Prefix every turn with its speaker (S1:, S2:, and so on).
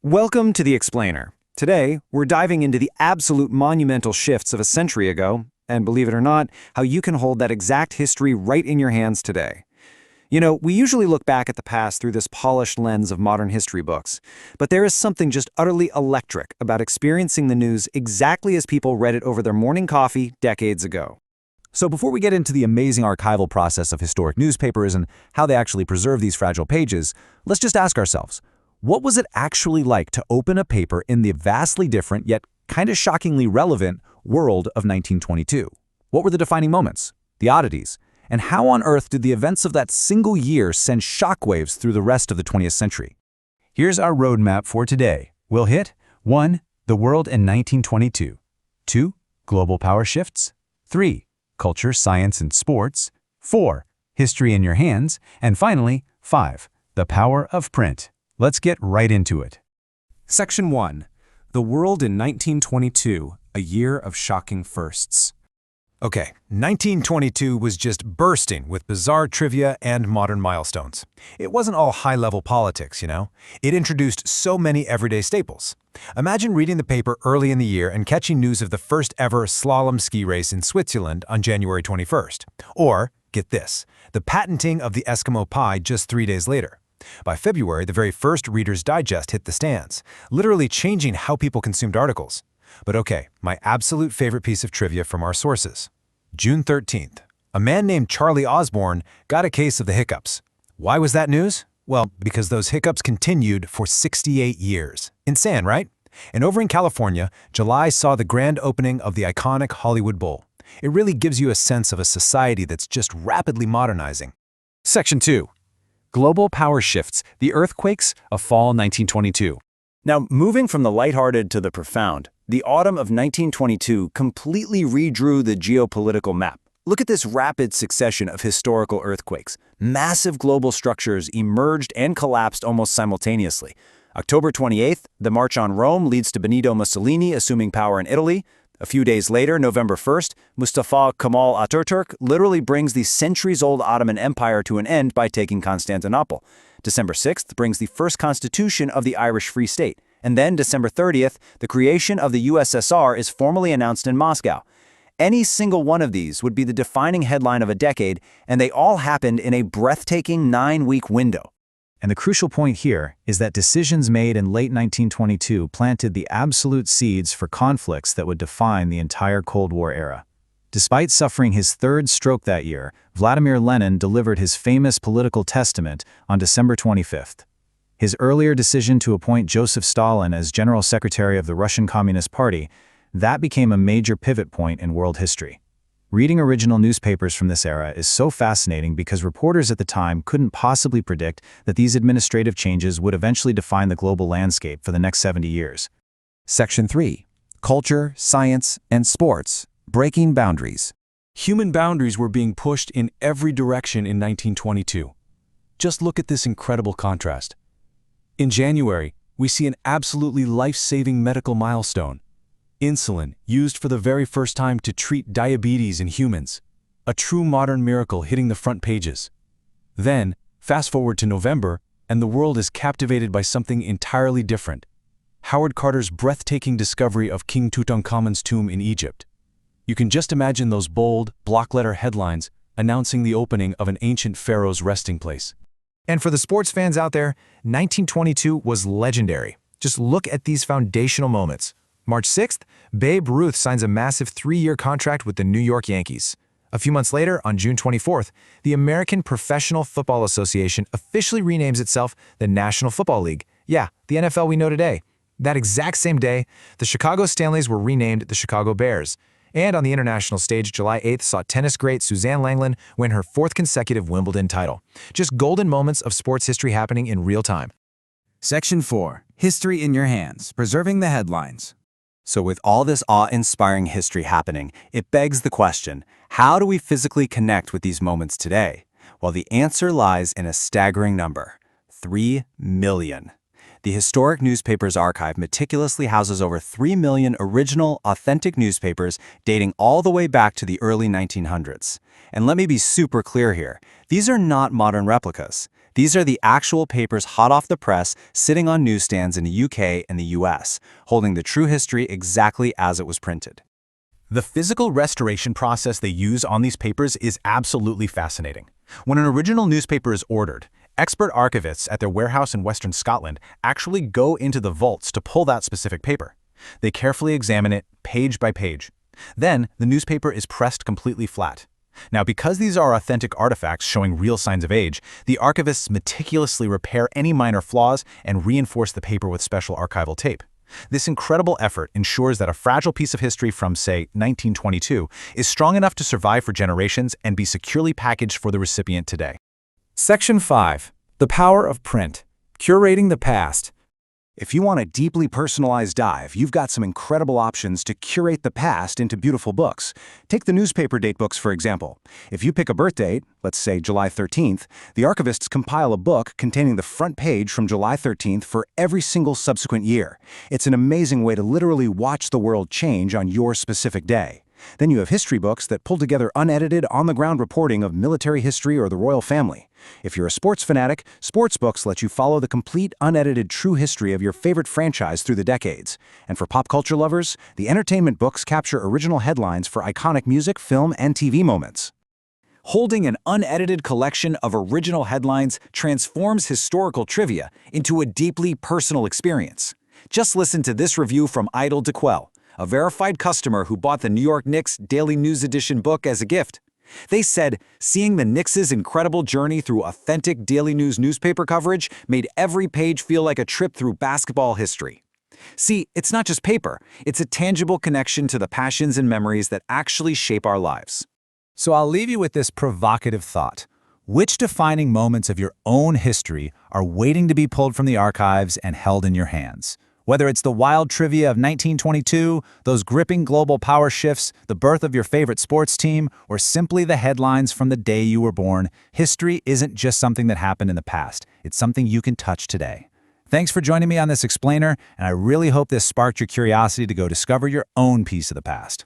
S1: Welcome to The Explainer. Today, we're diving into the absolute monumental shifts of a century ago, and believe it or not, how you can hold that exact history right in your hands today. You know, we usually look back at the past through this polished lens of modern history books, but there is something just utterly electric about experiencing the news exactly as people read it over their morning coffee decades ago.
S2: So before we get into the amazing archival process of historic newspapers and how they actually preserve these fragile pages, let's just ask ourselves, what was it actually like to open a paper in the vastly different yet kind of shockingly relevant world of 1922? What were the defining moments, the oddities, and how on earth did the events of that single year send shockwaves through the rest of the 20th century? Here's our roadmap for today. We'll hit 1. The world in 1922. 2. Global power shifts. 3. Culture, science, and sports. 4. History in your hands. And finally, 5. The power of print. Let's get right into it.
S3: Section 1. The world in 1922, a year of shocking firsts.
S4: Okay, 1922 was just bursting with bizarre trivia and modern milestones. It wasn't all high-level politics, you know? It introduced so many everyday staples. Imagine reading the paper early in the year and catching news of the first ever slalom ski race in Switzerland on January 21st. Or, get this, the patenting of the Eskimo pie just 3 days later. By February, the very first Reader's Digest hit the stands, literally changing how people consumed articles. But okay, my absolute favorite piece of trivia from our sources. June 13th, a man named Charlie Osborne got a case of the hiccups. Why was that news? Well, because those hiccups continued for 68 years. Insane, right? And over in California, July saw the grand opening of the iconic Hollywood Bowl. It really gives you a sense of a society that's just rapidly modernizing.
S2: Section 2. Global power shifts, the earthquakes of fall 1922.
S1: Now, moving from the lighthearted to the profound, the autumn of 1922 completely redrew the geopolitical map. Look at this rapid succession of historical earthquakes. Massive global structures emerged and collapsed almost simultaneously. October 28th, the March on Rome leads to Benito Mussolini assuming power in Italy. A few days later, November 1st, Mustafa Kemal Ataturk literally brings the centuries-old Ottoman Empire to an end by taking Constantinople. December 6th brings the first constitution of the Irish Free State. And then December 30th, the creation of the USSR is formally announced in Moscow. Any single one of these would be the defining headline of a decade, and they all happened in a breathtaking 9-week window.
S2: And the crucial point here is that decisions made in late 1922 planted the absolute seeds for conflicts that would define the entire Cold War era. Despite suffering his third stroke that year, Vladimir Lenin delivered his famous political testament on December 25th. His earlier decision to appoint Joseph Stalin as General Secretary of the Russian Communist Party, that became a major pivot point in world history. Reading original newspapers from this era is so fascinating because reporters at the time couldn't possibly predict that these administrative changes would eventually define the global landscape for the next 70 years.
S5: Section 3. Culture, Science, and Sports. Breaking Boundaries.
S3: Human boundaries were being pushed in every direction in 1922. Just look at this incredible contrast. In January, we see an absolutely life-saving medical milestone. Insulin, used for the very first time to treat diabetes in humans. A true modern miracle hitting the front pages. Then, fast forward to November, and the world is captivated by something entirely different. Howard Carter's breathtaking discovery of King Tutankhamun's tomb in Egypt. You can just imagine those bold, block-letter headlines announcing the opening of an ancient pharaoh's resting place.
S4: And for the sports fans out there, 1922 was legendary. Just look at these foundational moments. March 6th, Babe Ruth signs a massive 3-year contract with the New York Yankees. A few months later, on June 24th, the American Professional Football Association officially renames itself the National Football League. Yeah, the NFL we know today. That exact same day, the Chicago Stanleys were renamed the Chicago Bears. And on the international stage, July 8th saw tennis great Suzanne Lenglen win her 4th consecutive Wimbledon title. Just golden moments of sports history happening in real time.
S5: Section 4. History in your hands. Preserving the headlines.
S1: So with all this awe-inspiring history happening, it begs the question, how do we physically connect with these moments today? Well, the answer lies in a staggering number, 3 million. The Historic Newspapers Archive meticulously houses over 3 million original, authentic newspapers dating all the way back to the early 1900s. And let me be super clear here, these are not modern replicas.
S2: These are the actual papers hot off the press, sitting on newsstands in the UK and the US, holding the true history exactly as it was printed.
S3: The physical restoration process they use on these papers is absolutely fascinating. When an original newspaper is ordered, expert archivists at their warehouse in Western Scotland actually go into the vaults to pull that specific paper. They carefully examine it page by page. Then, the newspaper is pressed completely flat. Now, because these are authentic artifacts showing real signs of age, the archivists meticulously repair any minor flaws and reinforce the paper with special archival tape. This incredible effort ensures that a fragile piece of history from, say, 1922 is strong enough to survive for generations and be securely packaged for the recipient today.
S5: Section 5. The Power of Print. Curating the Past.
S1: If you want a deeply personalized dive, you've got some incredible options to curate the past into beautiful books. Take the newspaper date books, for example. If you pick a birth date, let's say July 13th, the archivists compile a book containing the front page from July 13th for every single subsequent year. It's an amazing way to literally watch the world change on your specific day. Then you have history books that pull together unedited, on-the-ground reporting of military history or the royal family. If you're a sports fanatic, sports books let you follow the complete, unedited true history of your favorite franchise through the decades. And for pop culture lovers, the entertainment books capture original headlines for iconic music, film, and TV moments. Holding an unedited collection of original headlines transforms historical trivia into a deeply personal experience. Just listen to this review from Idle to Quell, a verified customer who bought the New York Knicks Daily News Edition book as a gift. They said, seeing the Knicks' incredible journey through authentic daily news newspaper coverage made every page feel like a trip through basketball history. See, it's not just paper, it's a tangible connection to the passions and memories that actually shape our lives.
S2: So I'll leave you with this provocative thought. Which defining moments of your own history are waiting to be pulled from the archives and held in your hands? Whether it's the wild trivia of 1922, those gripping global power shifts, the birth of your favorite sports team, or simply the headlines from the day you were born, history isn't just something that happened in the past. It's something you can touch today. Thanks for joining me on this explainer, and I really hope this sparked your curiosity to go discover your own piece of the past.